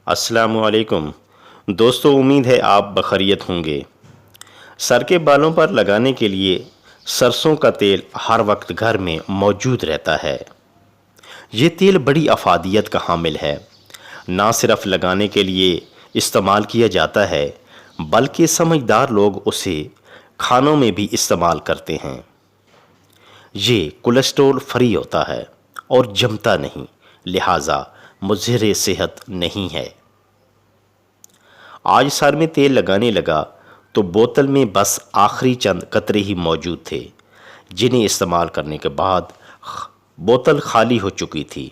السلام علیکم دوستو، امید ہے آپ بخیریت ہوں گے۔ سر کے بالوں پر لگانے کے لیے سرسوں کا تیل ہر وقت گھر میں موجود رہتا ہے۔ یہ تیل بڑی افادیت کا حامل ہے۔ نہ صرف لگانے کے لیے استعمال کیا جاتا ہے بلکہ سمجھدار لوگ اسے کھانوں میں بھی استعمال کرتے ہیں۔ یہ کولیسٹرول فری ہوتا ہے اور جمتا نہیں، لہٰذا مضر صحت نہیں ہے۔ آج سر میں تیل لگانے لگا تو بوتل میں بس آخری چند قطرے ہی موجود تھے، جنہیں استعمال کرنے کے بعد بوتل خالی ہو چکی تھی۔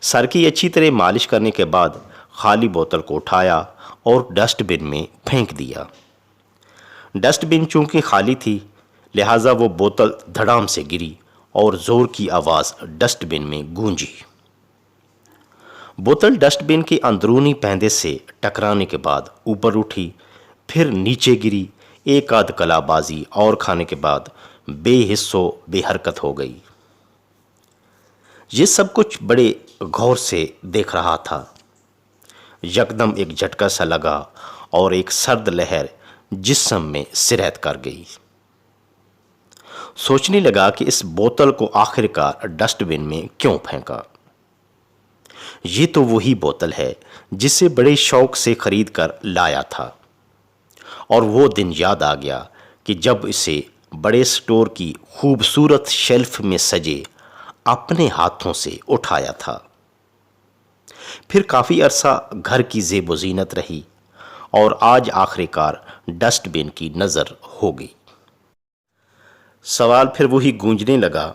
سر کی اچھی طرح مالش کرنے کے بعد خالی بوتل کو اٹھایا اور ڈسٹ بن میں پھینک دیا۔ ڈسٹ بن چونکہ خالی تھی، لہٰذا وہ بوتل دھڑام سے گری اور زور کی آواز ڈسٹ بن میں گونجی۔ بوتل ڈسٹ بن کے اندرونی پیندے سے ٹکرانے کے بعد اوپر اٹھی، پھر نیچے گری، ایک آدھ کلا بازی اور کھانے کے بعد بے حس و بے حرکت ہو گئی۔ یہ سب کچھ بڑے غور سے دیکھ رہا تھا۔ یکدم ایک جھٹکا سا لگا اور ایک سرد لہر جسم میں سرایت کر گئی۔ سوچنے لگا کہ اس بوتل کو آخر کار ڈسٹ بن میں کیوں پھینکا۔ یہ تو وہی بوتل ہے جسے بڑے شوق سے خرید کر لایا تھا، اور وہ دن یاد آ گیا کہ جب اسے بڑے سٹور کی خوبصورت شیلف میں سجے اپنے ہاتھوں سے اٹھایا تھا۔ پھر کافی عرصہ گھر کی زیب و زینت رہی اور آج آخر کار ڈسٹ بن کی نظر ہو گئی۔ سوال پھر وہی گونجنے لگا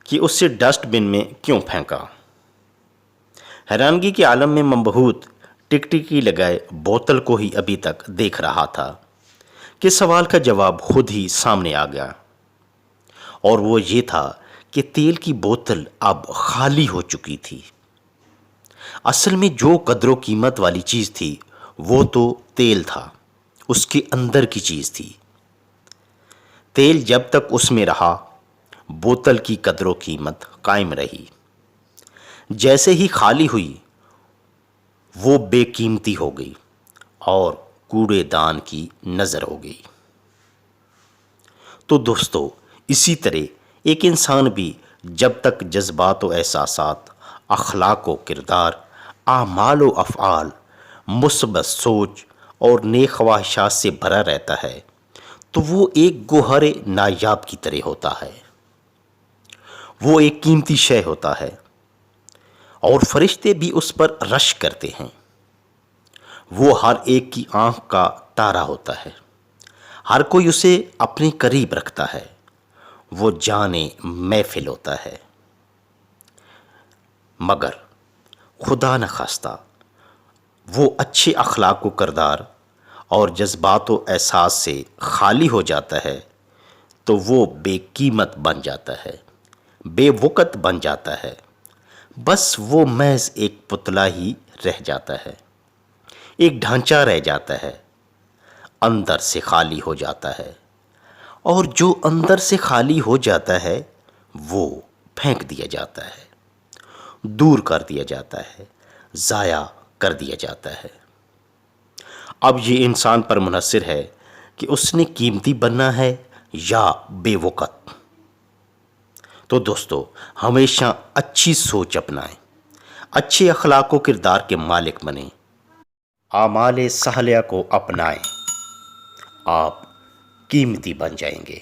کہ اسے ڈسٹ بن میں کیوں پھینکا۔ حیرانگی کے عالم میں مبہوت ٹکٹکی لگائے بوتل کو ہی ابھی تک دیکھ رہا تھا کہ سوال کا جواب خود ہی سامنے آ گیا، اور وہ یہ تھا کہ تیل کی بوتل اب خالی ہو چکی تھی۔ اصل میں جو قدر و قیمت والی چیز تھی وہ تو تیل تھا، اس کے اندر کی چیز تھی۔ تیل جب تک اس میں رہا، بوتل کی قدر و قیمت قائم رہی۔ جیسے ہی خالی ہوئی، وہ بے قیمتی ہو گئی اور کوڑے دان کی نظر ہو گئی۔ تو دوستو، اسی طرح ایک انسان بھی جب تک جذبات و احساسات، اخلاق و کردار، اعمال و افعال، مثبت سوچ اور نیک خواہشات سے بھرا رہتا ہے تو وہ ایک گوہر نایاب کی طرح ہوتا ہے۔ وہ ایک قیمتی شے ہوتا ہے اور فرشتے بھی اس پر رشک کرتے ہیں۔ وہ ہر ایک کی آنکھ کا تارا ہوتا ہے، ہر کوئی اسے اپنے قریب رکھتا ہے، وہ جانے محفل ہوتا ہے۔ مگر خدا نخواستہ وہ اچھے اخلاق و کردار اور جذبات و احساس سے خالی ہو جاتا ہے تو وہ بے قیمت بن جاتا ہے، بے وقت بن جاتا ہے، بس وہ محض ایک پتلا ہی رہ جاتا ہے، ایک ڈھانچہ رہ جاتا ہے، اندر سے خالی ہو جاتا ہے، اور جو اندر سے خالی ہو جاتا ہے وہ پھینک دیا جاتا ہے، دور کر دیا جاتا ہے، ضائع کر دیا جاتا ہے۔ اب یہ انسان پر منحصر ہے کہ اس نے قیمتی بننا ہے یا بے وقت۔ تو دوستو، ہمیشہ اچھی سوچ اپنائیں، اچھے اخلاق و کردار کے مالک بنیں، اعمال صالحہ کو اپنائیں، آپ قیمتی بن جائیں گے۔